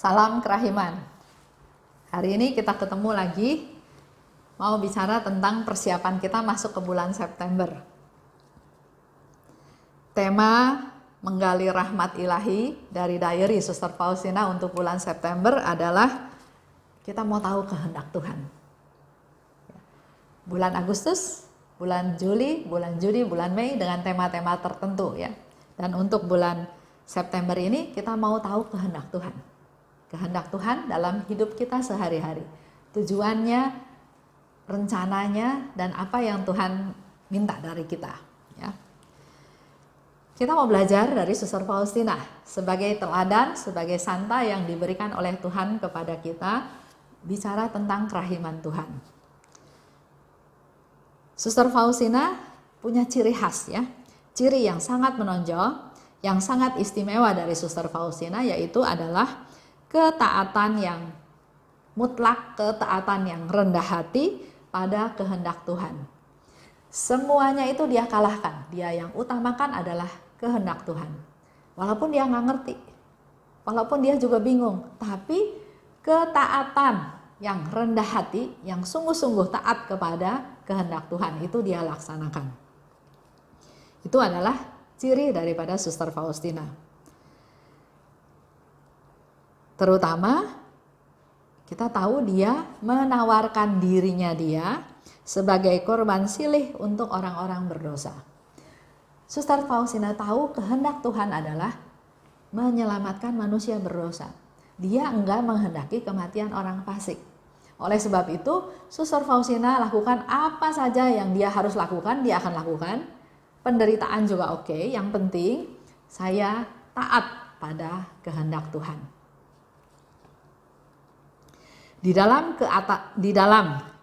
Salam kerahiman. Hari ini kita ketemu lagi, mau bicara tentang persiapan kita masuk ke bulan September. Tema menggali rahmat ilahi dari diary Suster Faustina untuk bulan September adalah kita mau tahu kehendak Tuhan. Bulan Agustus, bulan Juli, bulan Juni, bulan Mei dengan tema-tema tertentu ya. Dan untuk bulan September ini kita mau tahu kehendak Tuhan. Kehendak Tuhan dalam hidup kita sehari-hari. Tujuannya, rencananya, dan apa yang Tuhan minta dari kita. Ya. Kita mau belajar dari Suster Faustina sebagai teladan, sebagai santa yang diberikan oleh Tuhan kepada kita, bicara tentang kerahiman Tuhan. Suster Faustina punya ciri khas ya, ciri yang sangat menonjol, yang sangat istimewa dari Suster Faustina yaitu adalah ketaatan yang mutlak, ketaatan yang rendah hati pada kehendak Tuhan. Semuanya itu dia kalahkan. Dia yang utamakan adalah kehendak Tuhan. Walaupun dia nggak ngerti, walaupun dia juga bingung, tapi ketaatan yang rendah hati, yang sungguh-sungguh taat kepada kehendak Tuhan itu dia laksanakan. Itu adalah ciri daripada Suster Faustina. Terutama kita tahu dia menawarkan dirinya dia sebagai korban silih untuk orang-orang berdosa. Suster Faustina tahu kehendak Tuhan adalah menyelamatkan manusia berdosa. Dia enggak menghendaki kematian orang fasik. Oleh sebab itu, Suster Faustina lakukan apa saja yang dia harus lakukan, dia akan lakukan. Penderitaan juga oke, yang penting saya taat pada kehendak Tuhan. Di dalam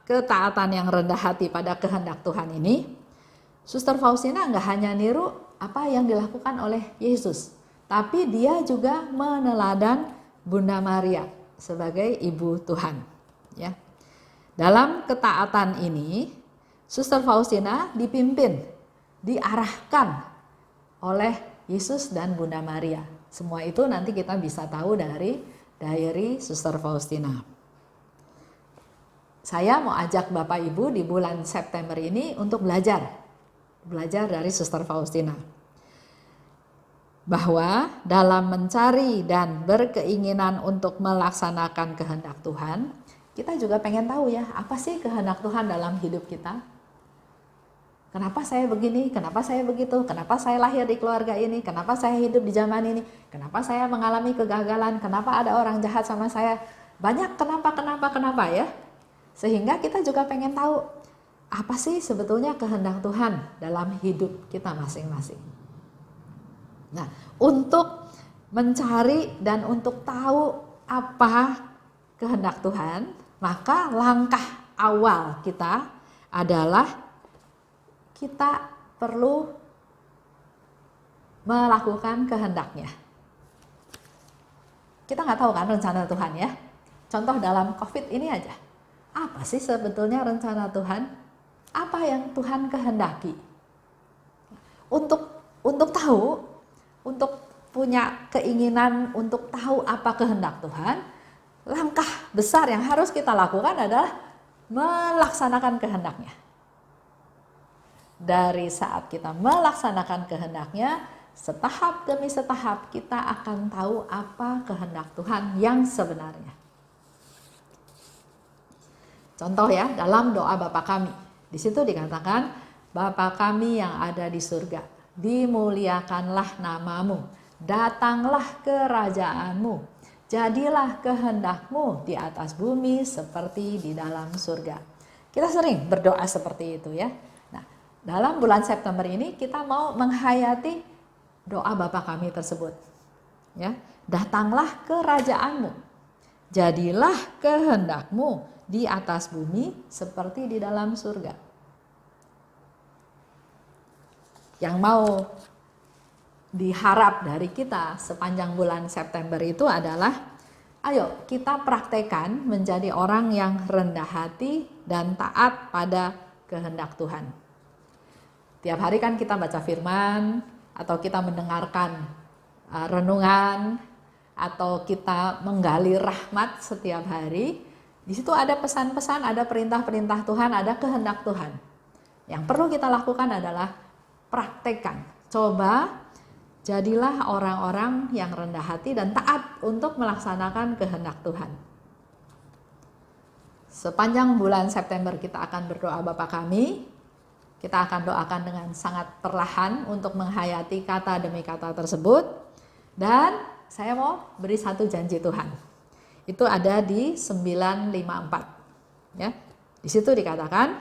ketaatan yang rendah hati pada kehendak Tuhan ini, Suster Faustina nggak hanya niru apa yang dilakukan oleh Yesus, tapi dia juga meneladan Bunda Maria sebagai ibu Tuhan. Ya. Dalam ketaatan ini, Suster Faustina dipimpin, diarahkan oleh Yesus dan Bunda Maria. Semua itu nanti kita bisa tahu dari diary Suster Faustina. Saya mau ajak Bapak Ibu di bulan September ini untuk belajar dari Suster Faustina. Bahwa dalam mencari dan berkeinginan untuk melaksanakan kehendak Tuhan, kita juga pengen tahu ya, apa sih kehendak Tuhan dalam hidup kita? Kenapa saya begini? Kenapa saya begitu? Kenapa saya lahir di keluarga ini? Kenapa saya hidup di zaman ini? Kenapa saya mengalami kegagalan? Kenapa ada orang jahat sama saya? Banyak kenapa ya? Sehingga kita juga pengen tahu apa sih sebetulnya kehendak Tuhan dalam hidup kita masing-masing. Nah, untuk mencari dan untuk tahu apa kehendak Tuhan, maka langkah awal kita adalah kita perlu melakukan kehendaknya. Kita nggak tahu kan rencana Tuhan ya. Contoh dalam COVID ini aja. Apa sih sebetulnya rencana Tuhan? Apa yang Tuhan kehendaki? Untuk tahu, untuk punya keinginan untuk tahu apa kehendak Tuhan, langkah besar yang harus kita lakukan adalah melaksanakan kehendaknya. Dari saat kita melaksanakan kehendaknya, setahap demi setahap kita akan tahu apa kehendak Tuhan yang sebenarnya. Contoh ya, dalam doa Bapa Kami. Di situ dikatakan, Bapa Kami yang ada di surga, dimuliakanlah namamu, datanglah kerajaanmu, jadilah kehendakmu di atas bumi seperti di dalam surga. Kita sering berdoa seperti itu ya. Nah, dalam bulan September ini kita mau menghayati doa Bapa Kami tersebut. Ya, datanglah kerajaanmu, jadilah kehendakmu di atas bumi seperti di dalam surga. Yang mau diharap dari kita sepanjang bulan September itu adalah, ayo kita praktekkan menjadi orang yang rendah hati dan taat pada kehendak Tuhan. Tiap hari kan kita baca firman atau kita mendengarkan renungan, atau kita menggali rahmat setiap hari, di situ ada pesan-pesan, ada perintah-perintah Tuhan, ada kehendak Tuhan. Yang perlu kita lakukan adalah praktekkan. Coba jadilah orang-orang yang rendah hati dan taat untuk melaksanakan kehendak Tuhan. Sepanjang bulan September kita akan berdoa Bapa kami. Kita akan doakan dengan sangat perlahan untuk menghayati kata demi kata tersebut. Dan saya mau beri satu janji Tuhan. Itu ada di 954. Ya. Di situ dikatakan,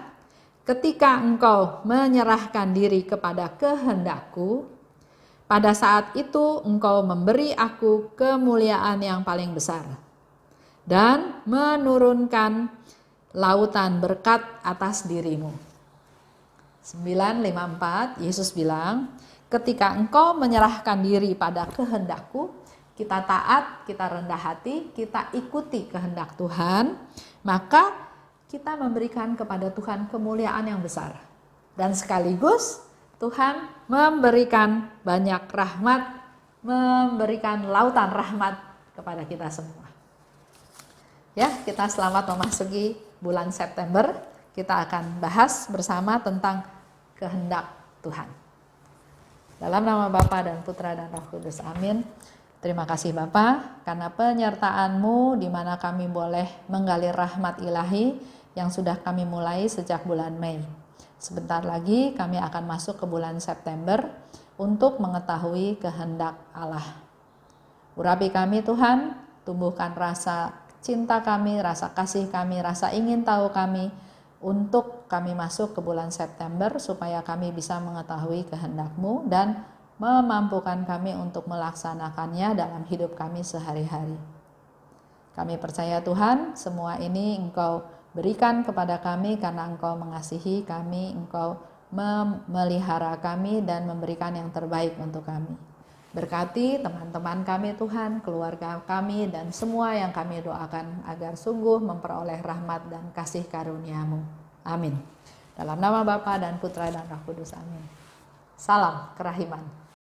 ketika engkau menyerahkan diri kepada kehendakku, pada saat itu engkau memberi aku kemuliaan yang paling besar dan menurunkan lautan berkat atas dirimu. 954, Yesus bilang, ketika engkau menyerahkan diri pada kehendakku, kita taat, kita rendah hati, kita ikuti kehendak Tuhan, maka kita memberikan kepada Tuhan kemuliaan yang besar. Dan sekaligus Tuhan memberikan banyak rahmat, memberikan lautan rahmat kepada kita semua. Ya, kita selamat memasuki bulan September. Kita akan bahas bersama tentang kehendak Tuhan. Dalam nama Bapa dan Putra dan Roh Kudus, amin. Terima kasih Bapa karena penyertaan-Mu di mana kami boleh menggali rahmat ilahi yang sudah kami mulai sejak bulan Mei. Sebentar lagi kami akan masuk ke bulan September untuk mengetahui kehendak Allah. Urapi kami Tuhan, tumbuhkan rasa cinta kami, rasa kasih kami, rasa ingin tahu kami, untuk kami masuk ke bulan September supaya kami bisa mengetahui kehendak-Mu dan memampukan kami untuk melaksanakannya dalam hidup kami sehari-hari. Kami percaya Tuhan, semua ini Engkau berikan kepada kami karena Engkau mengasihi kami, Engkau memelihara kami dan memberikan yang terbaik untuk kami. Berkati teman-teman kami Tuhan, keluarga kami dan semua yang kami doakan agar sungguh memperoleh rahmat dan kasih karunia-Mu. Amin. Dalam nama Bapa dan Putra dan Roh Kudus, amin. Salam kerahiman.